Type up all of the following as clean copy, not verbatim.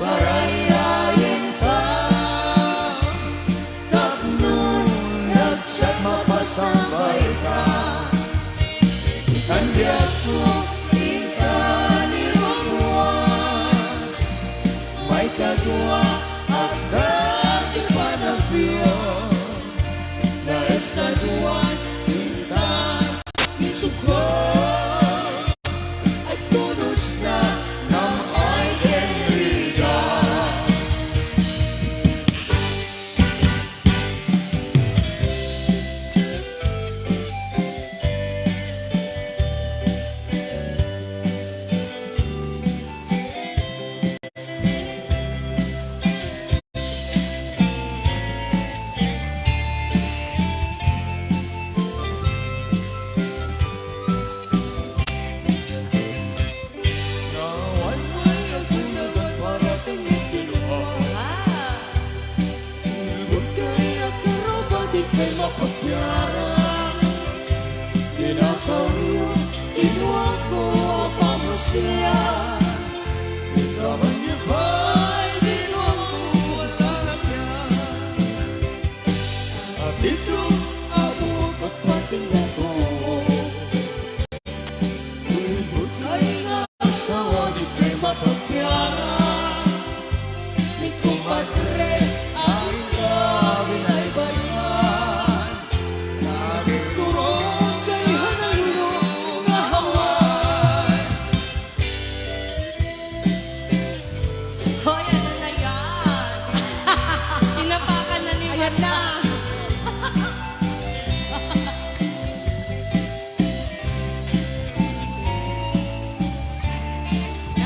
Marayayin ka, tapnon, nagsak mapasambay ka. Kandiyak mo, ika nilubuan, may kagwa at dati panagbiyo. Nais na duwan, ika isuko, ay tunos na ng ay kenriga.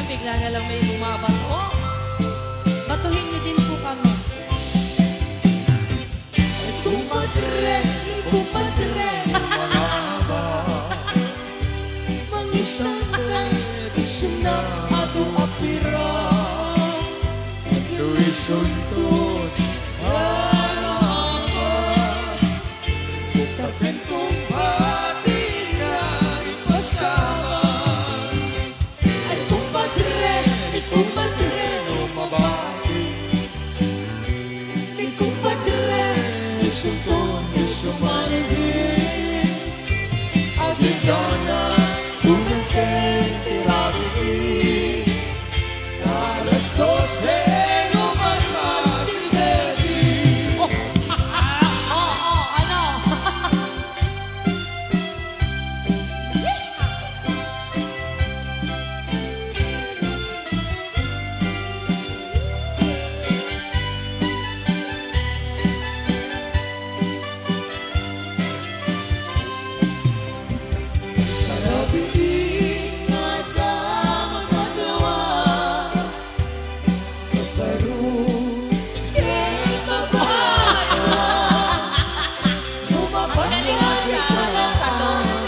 Bigla na lang may bumabato. Batuhin niyo din po kami. Kumadre, kumadre, manaba, mangisang isuna ato apira, ito isuntod, alama, kapit kong pati na ipasama. Ay kumadre, lumabati, di kumadre, isuntod, isumanagin, agigana, umating tirabili, alas 12, lumalmas ni Debbie. Ano? Sarap iingat ang magawa, pero kahit mabasa, lumapangyayi sa lahat,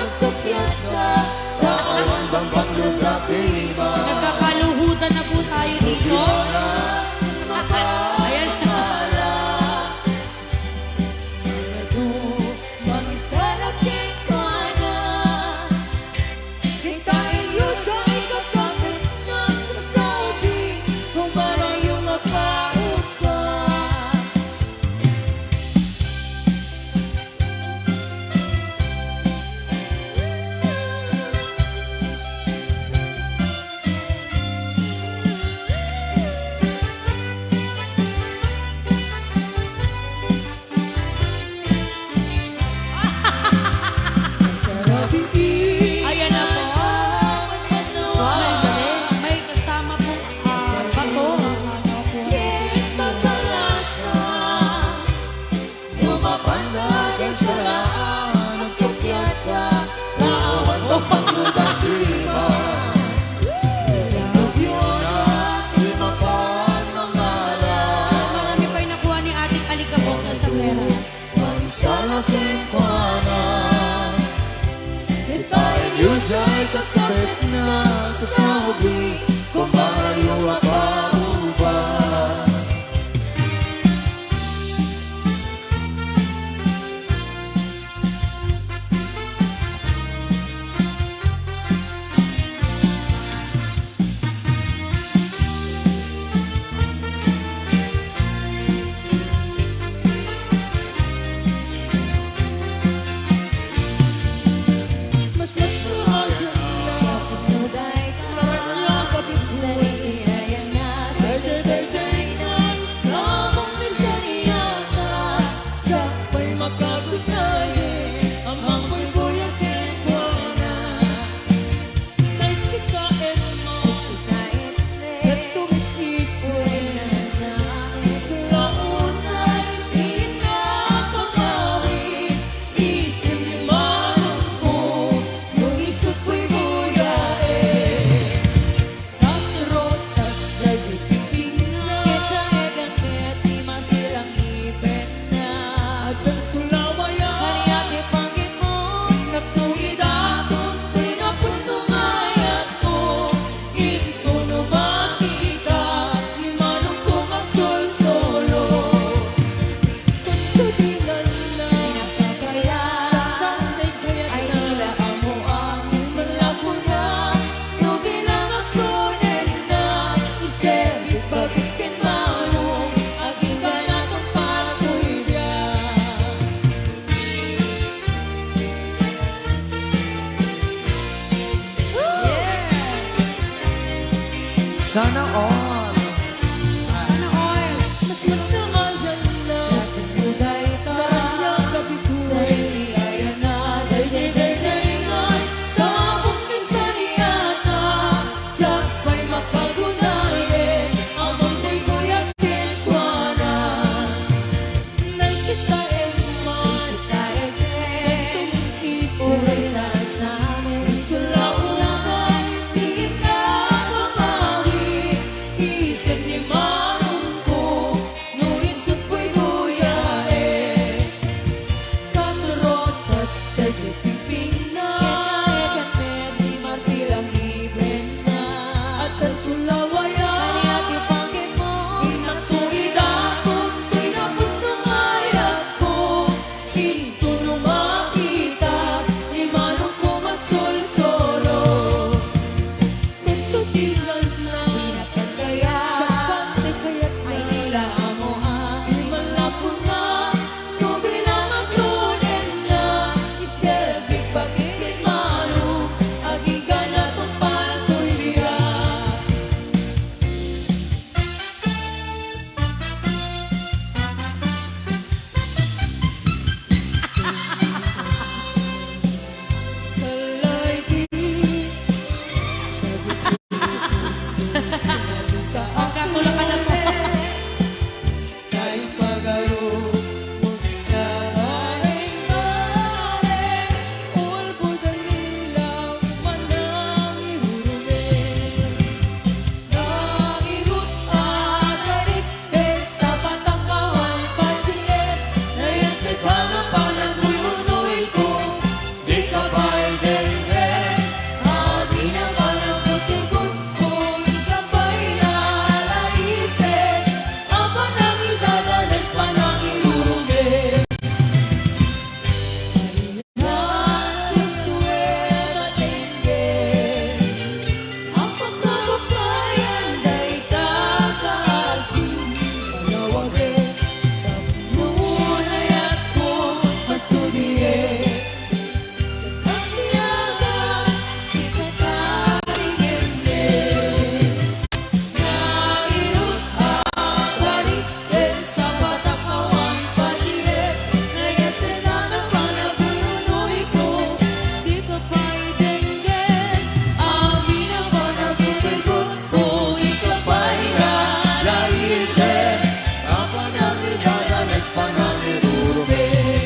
nagkukyat ka, nakawan bang panglugat iba. Nagkakaluhutan na po tayo dito. Ayan na. Ayan na po. Wow, may kasama pong bato. Ano po? Mas marami pa yung nakuha ni ating alikabok na sa pera. Yujay kakapit na sa sabi, kumarayo apa uba. raíces, kapanangilala es panangirurubin.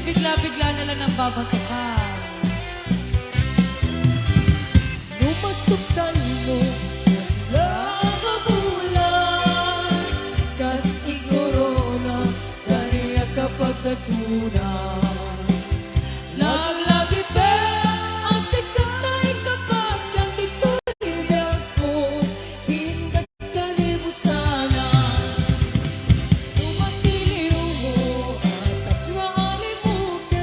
Bigla-bigla na lang nang babatukan. Numasuktan mo, kas lagabulan, kas igorona, kaniya kapag nagtunan. Laglagi pe, ang sikatay kapag nandito'y biyak ko, hingat kalimusana. Tumatiliw mo at at maalimukin,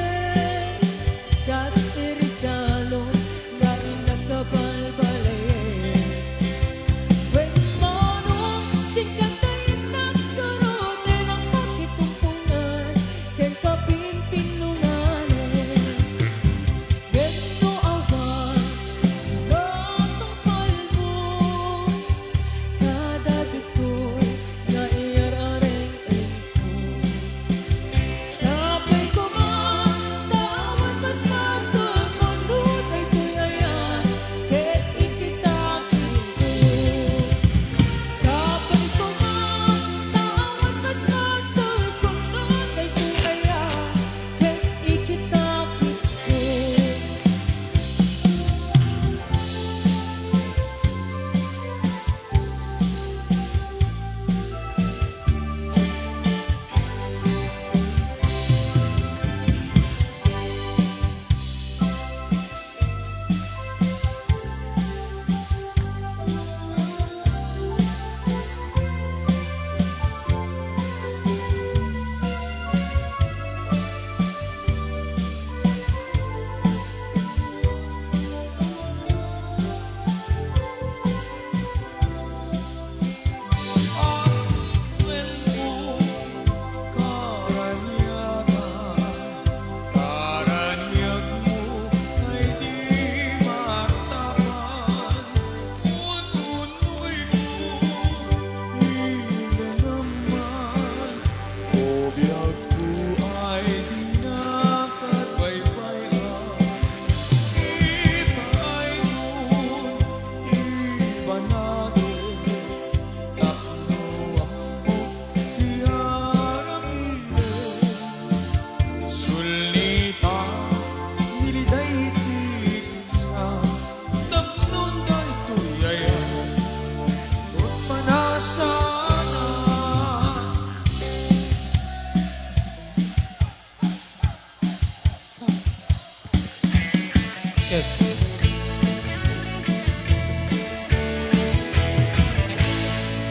Check.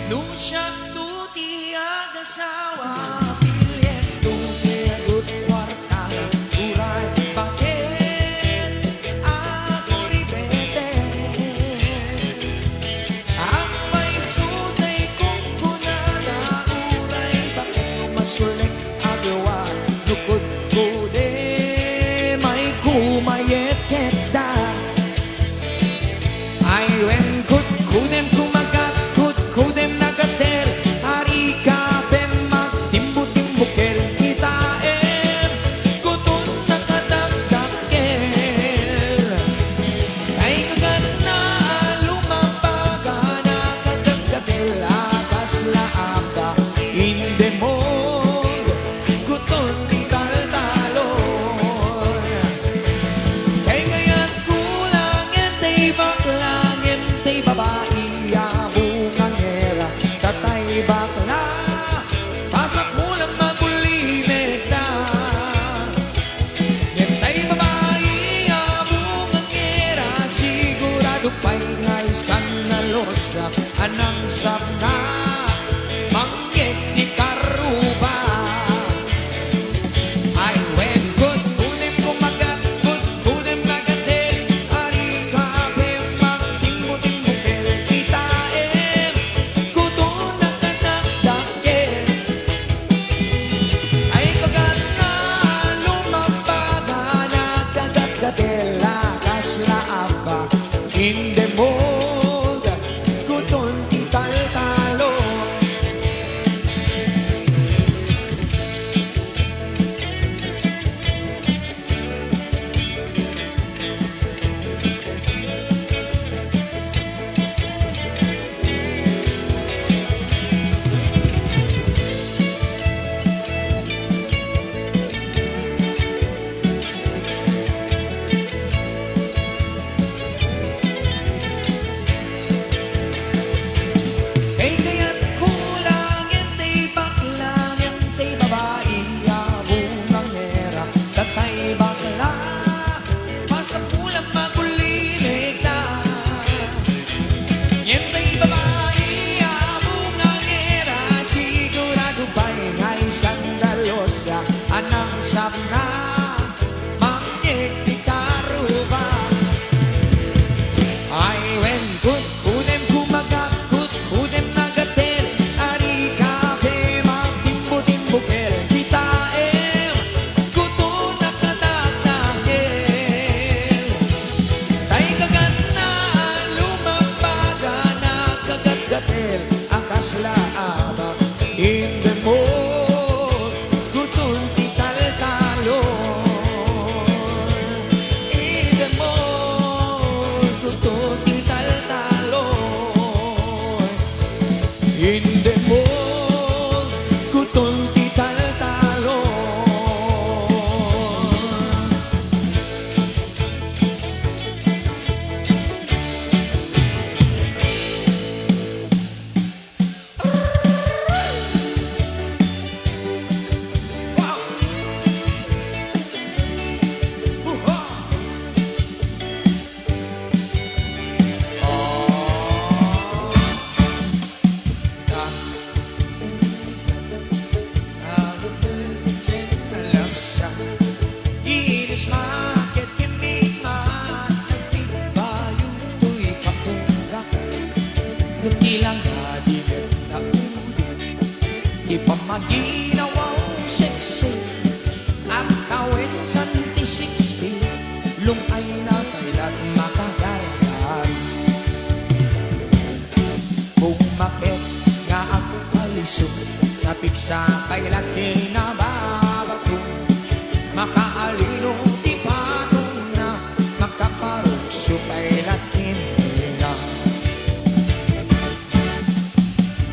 Nu siya tuti agasawa Pilyen tuti agut kwarta Uray bakit ako ribete Ang may sunay kong kunada Uray bakit masulik agawa Nukod ko de may kumayet kita Ay wen kut kudem kumagat kut kudem nagatel Hari ka bem magtimbu-timbukel kita kutun nakadagdakel Ay kagat na lumabaga nakadagdakel Akas laaka inde mo kutun di taltalon Kay ngayon kulang entay baklang entay babae abungang era tatay bakla pasak mo lang magulimit na entay babae abungang era sigurado pa'y nga iskandalosa anang sabna mangyet di karuba ay wen good kunim kumagat good kunim nagatel ari ka bem magtimbo-timbukel kita kutun nakadagdakel ay kagat na lumabaga nakadagdakel lakas laaba in the mold kutun di taltalo Kay kaya't kulang entay baklang entay babae abungang era tatay bakla pasak mo lang magulinig na entay babae abungang era sigurado pa'y nga iskandalosa anang sabna mangyek di karuba ay wen kut kudem kumagat kut kudem nagatel ari ka be magtimbo-timbukel kita kutun nakadagdakel tay kagat na lumabaga nakagat-gatel akas laaba in the mood kutun ti taltalon in the mood kutun ti taltalon in the mood kutun ti taltalon wow Huha! Alam siya Inis makit kimik man Nagtibayo to'y kapungrak Nuti lang kadibet na ulo Di pa maginawaw sexy Ang tawid sa 2016 Lumay na kailan makagargar Bumakit nga ang paliso Napiksa kay laki na babato Makaalino di patong na Makaparukso kay laki na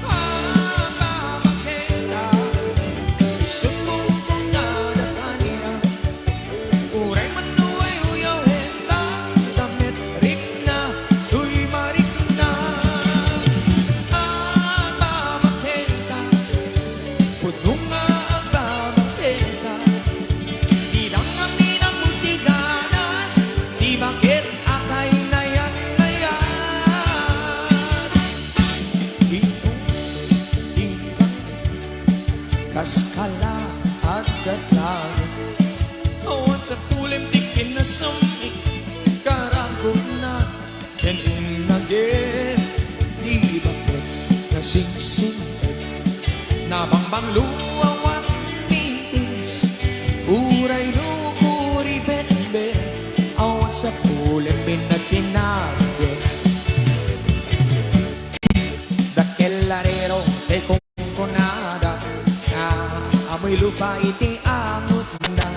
Ang mamakita Isumbong ko na na kanya Uray manuay uyaw henda Damit rik na Tuy marik na Ang mamakita Puno nga ang dagat. Awan sa pulim di kinasumik karagom na kening nagin. Di bakit nasingsing nabambang luawan mitis uray lukuri betbe. Awan sa pulim binakinagin dakelarero de kungkunada na amoy lupa iti amot na.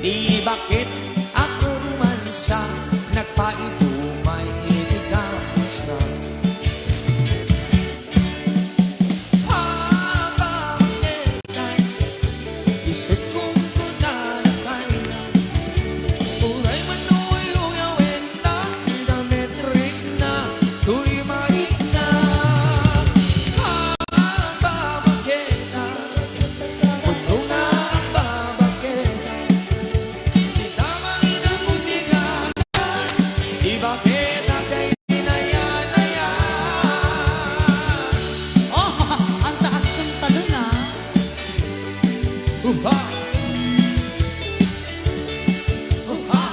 Di bakit ako rumansa nagpaidumay iti kamusta. Habang netay isip kong kunalakay uray manuay uyawin na dametrik na tuy maik na. Babaketa puno na ang babaketa di tamang inamundigagas. Di bakit kay inayan-ayan. Oh, ang taas ng talon ah. Uha! Uha!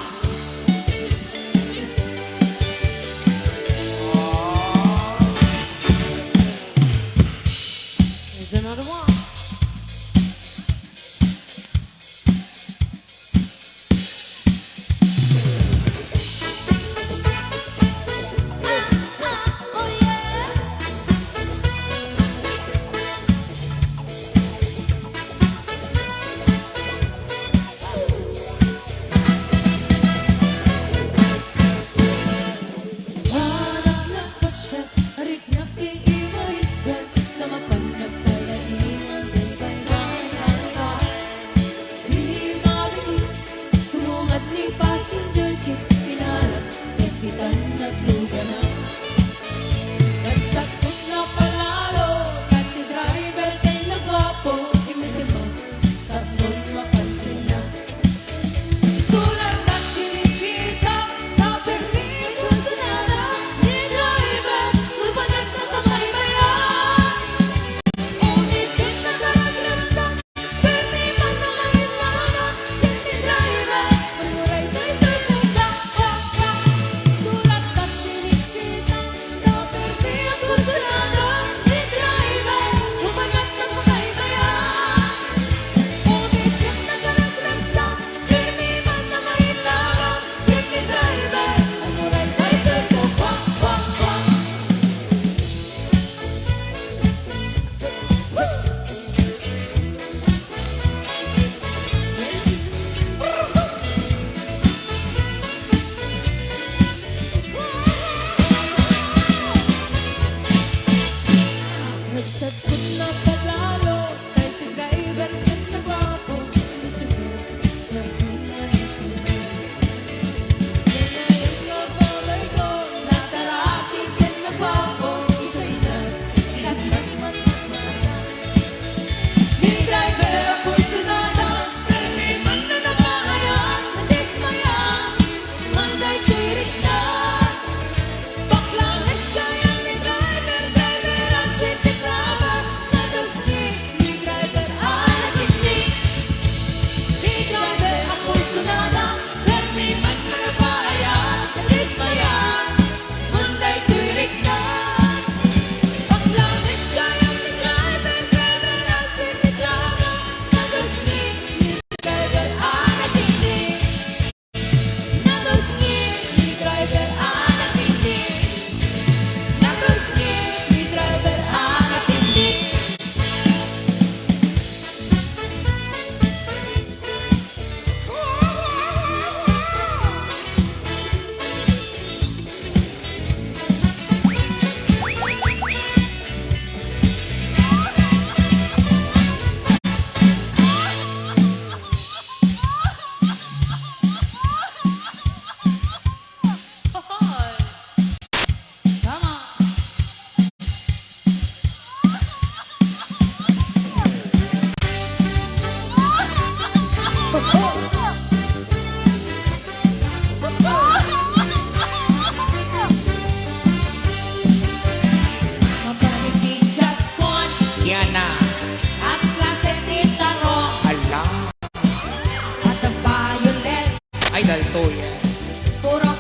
Here's another one. Hanap na pasya, harik na pingiwaisgan, namapan na palahiwan, dyan ba'y mahalaga? Di marinig, sumungat ni passenger jeep, pinarap, nagtitan, nagluga na. Nagsakot na palalo, kati driver kay nagwapo, imisimo, tatlong mapansin na. Sulat at kinikita, na-permito sa nala, ni driver, lupanag na kamay bayan. Umisit na karaglansa, permi man na mahil lamang, ni driver, manuray kay daltoyan. Puro